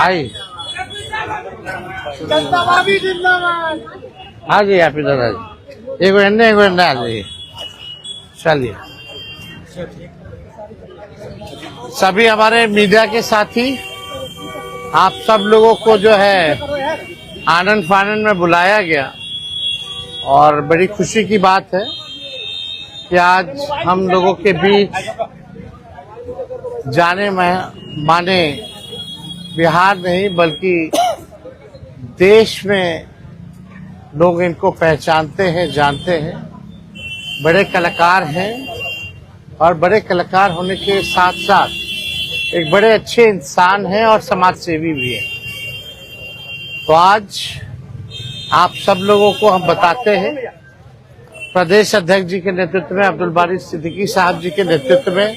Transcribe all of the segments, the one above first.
आई आ जाइए आप इधर आ जाइए, एक मिनट आ जाइए। चलिए सभी हमारे मीडिया के साथी, आप सब लोगों को जो है आनंद फानंद में बुलाया गया और बड़ी खुशी की बात है कि आज हम लोगों के बीच जाने माने बिहार नहीं बल्कि देश में लोग इनको पहचानते हैं, जानते हैं। बड़े कलाकार हैं और बड़े कलाकार होने के साथ साथ एक बड़े अच्छे इंसान हैं और समाज सेवी भी हैं। तो आज आप सब लोगों को हम बताते हैं, प्रदेश अध्यक्ष जी के नेतृत्व में, अब्दुल बारी सिद्दीकी साहब जी के नेतृत्व में,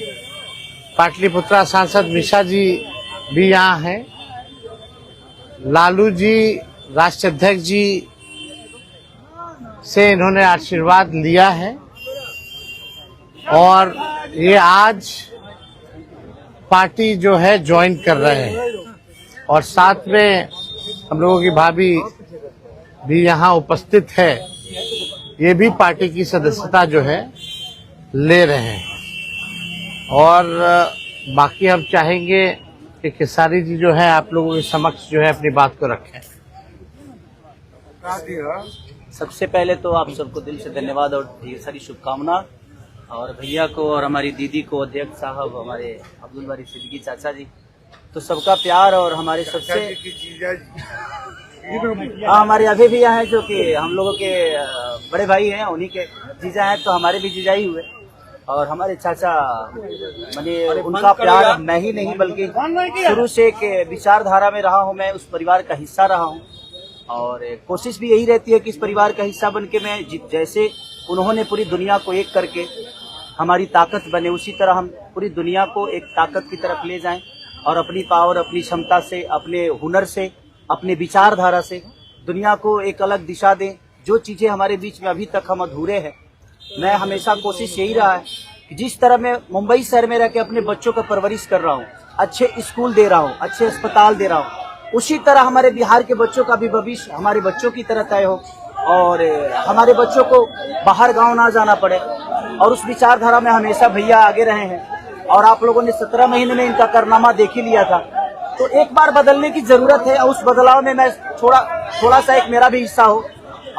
पाटलिपुत्रा सांसद मिशा जी भी यहाँ हैं, लालू जी राष्ट्रीय अध्यक्ष जी से इन्होंने आशीर्वाद लिया है और ये आज पार्टी जो है ज्वाइन कर रहे हैं और साथ में हम लोगों की भाभी भी यहाँ उपस्थित है, ये भी पार्टी की सदस्यता जो है ले रहे हैं। और बाकी हम चाहेंगे कि खेसारी जी जो है आप लोगों के समक्ष जो है अपनी बात को रखें। सबसे पहले तो आप सबको दिल से धन्यवाद और ढेर सारी शुभकामना, और भैया को और हमारी दीदी को, अध्यक्ष साहब, हमारे अब्दुल बारी सिद्दीकी चाचा जी, तो सबका प्यार और हमारे सबसे हमारे अभी भी यहाँ है जो कि हम लोगों के बड़े भाई हैं, उन्हीं के जीजा हैं, तो हमारे भी जीजा ही हुए। और हमारे चाचा मैंने उनका प्यार मैं ही नहीं बल्कि शुरू से एक विचारधारा में रहा हूँ, मैं उस परिवार का हिस्सा रहा हूँ और कोशिश भी यही रहती है कि इस परिवार का हिस्सा बन के मैं जैसे उन्होंने पूरी दुनिया को एक करके हमारी ताकत बने, उसी तरह हम पूरी दुनिया को एक ताकत की तरफ ले जाएं और अपनी पावर, अपनी क्षमता से, अपने हुनर से, अपने विचारधारा से दुनिया को एक अलग दिशा दें। जो चीज़ें हमारे बीच में अभी तक हम अधूरे हैं, मैं हमेशा कोशिश यही रहा है कि जिस तरह मैं मुंबई शहर में रह के अपने बच्चों का परवरिश कर रहा हूँ, अच्छे स्कूल दे रहा हूँ, अच्छे अस्पताल दे रहा हूँ, उसी तरह हमारे बिहार के बच्चों का भी भविष्य हमारे बच्चों की तरह तय हो और हमारे बच्चों को बाहर गांव ना जाना पड़े। और उस विचारधारा में हमेशा भैया आगे रहे हैं और आप लोगों ने 17 महीने में इनका कारनामा देख ही लिया था। तो एक बार बदलने की जरूरत है और उस बदलाव में मैं थोड़ा सा एक मेरा भी हिस्सा हो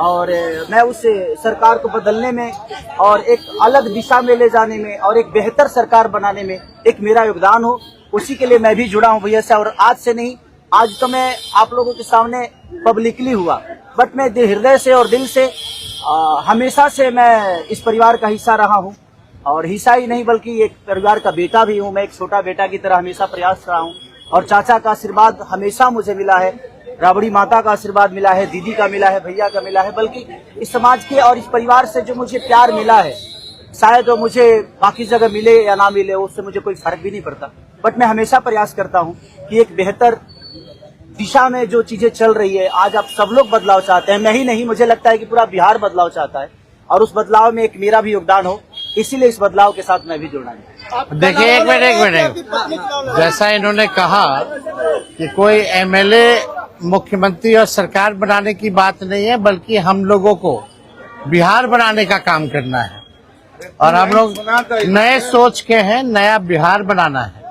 और मैं उस सरकार को बदलने में और एक अलग दिशा में ले जाने में और एक बेहतर सरकार बनाने में एक मेरा योगदान हो, उसी के लिए मैं भी जुड़ा हूँ भैया से। और आज से नहीं, आज तो मैं आप लोगों के सामने पब्लिकली हुआ, बट मैं हृदय से और दिल से हमेशा से मैं इस परिवार का हिस्सा रहा हूँ और हिस्सा ही नहीं बल्कि एक परिवार का बेटा भी हूँ। मैं एक छोटा बेटा की तरह हमेशा प्रयास रहा हूँ और चाचा का आशीर्वाद हमेशा मुझे मिला है, राबड़ी माता का आशीर्वाद मिला है, दीदी का मिला है, भैया का मिला है, बल्कि इस समाज के और इस परिवार से जो मुझे प्यार मिला है, शायद वो मुझे बाकी जगह मिले या ना मिले उससे मुझे कोई फर्क भी नहीं पड़ता। बट मैं हमेशा प्रयास करता हूँ कि एक बेहतर दिशा में जो चीजें चल रही है, आज आप सब लोग बदलाव चाहते हैं, मैं ही नहीं, मुझे लगता है कि पूरा बिहार बदलाव चाहता है और उस बदलाव में एक मेरा भी योगदान हो, इसीलिए इस बदलाव के साथ मैं भी जुड़ना है। देखिए एक मिनट, जैसा इन्होंने कहा कि कोई एमएलए मुख्यमंत्री और सरकार बनाने की बात नहीं है बल्कि हम लोगों को बिहार बनाने का काम करना है और हम लोग नए सोच के हैं, नया बिहार बनाना है।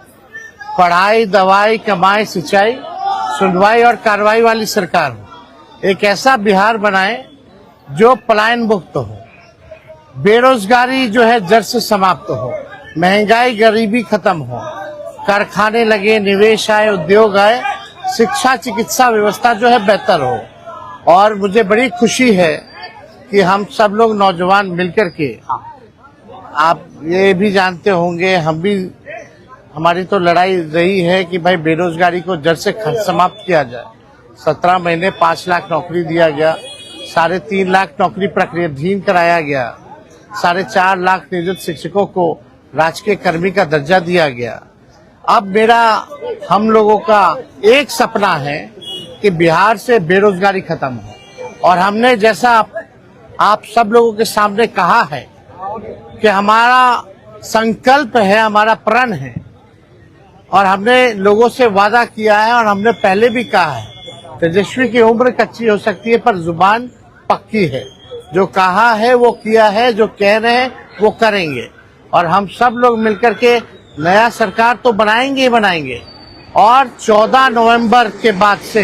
पढ़ाई, दवाई, कमाई, सिंचाई, सुनवाई और कार्रवाई वाली सरकार हो, एक ऐसा बिहार बनाए जो पलायन मुक्त हो, बेरोजगारी जो है जड़ से समाप्त हो, महंगाई गरीबी खत्म हो, कारखाने लगे, निवेश आए, उद्योग आए, शिक्षा चिकित्सा व्यवस्था जो है बेहतर हो। और मुझे बड़ी खुशी है कि हम सब लोग नौजवान मिलकर के, आप ये भी जानते होंगे, हम भी, हमारी तो लड़ाई रही है कि भाई बेरोजगारी को जड़ से समाप्त किया जाए। 17 महीने 5 लाख नौकरी दिया गया, 3.5 लाख नौकरी प्रक्रियाधीन कराया गया, 4.5 लाख नियोजित शिक्षकों को राजकीय कर्मी का दर्जा दिया गया। अब मेरा, हम लोगों का एक सपना है कि बिहार से बेरोजगारी खत्म हो और हमने जैसा आप सब लोगों के सामने कहा है कि हमारा संकल्प है, हमारा प्रण है और हमने लोगों से वादा किया है और हमने पहले भी कहा है, तेजस्वी की उम्र कच्ची हो सकती है पर जुबान पक्की है। जो कहा है वो किया है, जो कह रहे हैं वो करेंगे। और हम सब लोग मिलकर के नया सरकार तो बनाएंगे ही बनाएंगे। और 14 नवंबर के बाद से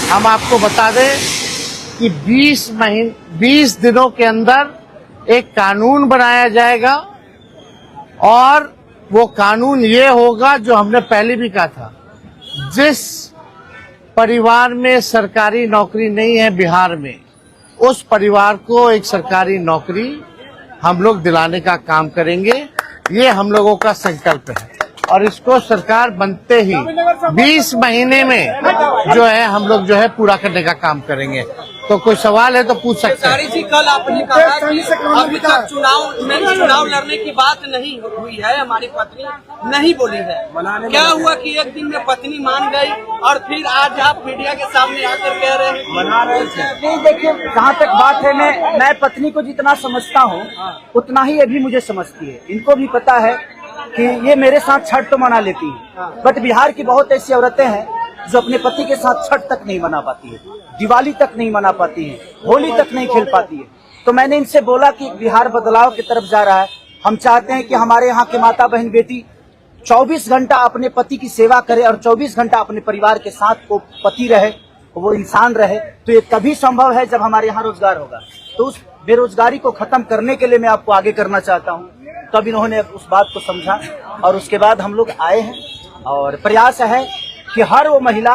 हम आपको बता दें कि 20 दिनों के अंदर एक कानून बनाया जाएगा और वो कानून ये होगा जो हमने पहले भी कहा था, जिस परिवार में सरकारी नौकरी नहीं है बिहार में, उस परिवार को एक सरकारी नौकरी हम लोग दिलाने का काम करेंगे। ये हम लोगों का संकल्प है और इसको सरकार बनते ही 20 महीने में जो है हम लोग जो है पूरा करने का काम करेंगे। तो कोई सवाल है तो पूछ सकते हैं। केसारी जी, कल आपने कहा कि अभी तक चुनाव लड़ने की बात नहीं हुई है, हमारी पत्नी नहीं बोली है। क्या हुआ कि एक दिन में पत्नी मान गई और फिर आज आप मीडिया के सामने आकर कह रहे हैं मना रहे थे? नहीं, देखिए जहाँ तक बात है, मैं पत्नी को जितना समझता हूँ उतना ही ये भी मुझे समझती है। इनको भी पता है कि ये मेरे साथ छठ तो मना लेती है, बट बिहार की बहुत ऐसी औरतें हैं जो अपने पति के साथ छठ तक नहीं मना पाती है, दिवाली तक नहीं मना पाती है, होली तक नहीं खेल पाती है। तो मैंने इनसे बोला कि बिहार बदलाव की तरफ जा रहा है। हम चाहते हैं कि हमारे यहाँ के माता बहन बेटी 24 घंटा अपने पति की सेवा करे और 24 घंटा अपने परिवार के साथ वो पति रहे, वो इंसान रहे। तो ये तभी संभव है जब हमारे यहाँ रोजगार होगा। तो उस बेरोजगारी को खत्म करने के लिए मैं आपको आगे करना चाहता हूँ। तब इन्होंने उस बात को समझा और उसके बाद हम लोग आए हैं और प्रयास है कि हर वो महिला,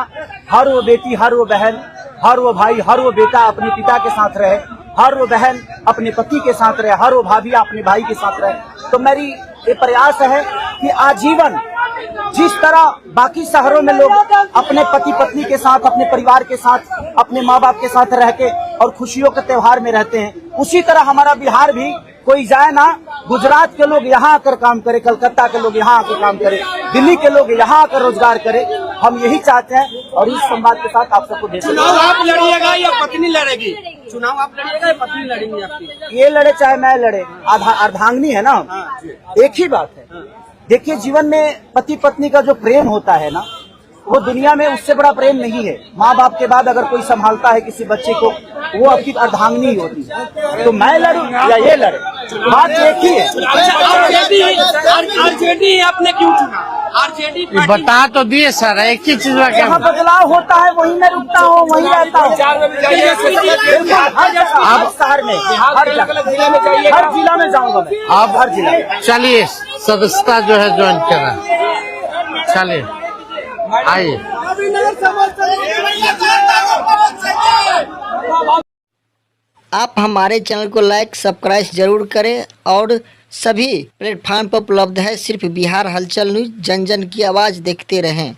हर वो बेटी, हर वो बहन, हर वो भाई, हर वो बेटा अपने पिता के साथ रहे, हर वो बहन अपने पति के साथ रहे, हर वो भाभी अपने भाई के साथ रहे। तो मेरी ये प्रयास है कि आजीवन जिस तरह बाकी शहरों में लोग अपने पति पत्नी के साथ, अपने परिवार के साथ, अपने माँ बाप के साथ रह के और खुशियों के त्योहार में रहते हैं, उसी तरह हमारा बिहार भी कोई जाए ना, गुजरात के लोग यहाँ आकर काम करे, कलकत्ता के लोग यहाँ आकर काम करे, दिल्ली के लोग यहाँ आकर रोजगार करे। हम यही चाहते हैं और इस संवाद के साथ आप सबको भेज। चुनाव आप लड़िएगा या पत्नी लड़ेगी? चुनाव आप लड़िएगा या पत्नी लड़ेंगी आपकी? ये लड़े चाहे मैं लड़े, अर्धांगिनी है ना, एक ही बात है। देखिए जीवन में पति पत्नी का जो प्रेम होता है ना, वो दुनिया में उससे बड़ा प्रेम नहीं है। माँ बाप के बाद अगर कोई संभालता है किसी बच्चे को, वो आपकी अर्धांगिनी ही होती है। तो मैं लड़ूं या ये लड़े, बात एक ही है। आरजेडी आपने क्यों चुना? आरजेडी बता तो दिए सर, एक ही चीज का क्या जहाँ बदलाव होता है वहीं मैं रुकता हूँ, वहीं रहता हूँ। अब शहर में, हर जिला में जाऊंगा मैं। आप हर जिला में चलिए सदस्यता जो है ज्वाइन करें, चलिए आइए। आप हमारे चैनल को लाइक सब्सक्राइब जरूर करें और सभी प्लेटफार्म पर उपलब्ध है। सिर्फ बिहार हलचल न्यूज़, जन जन की आवाज़ देखते रहें।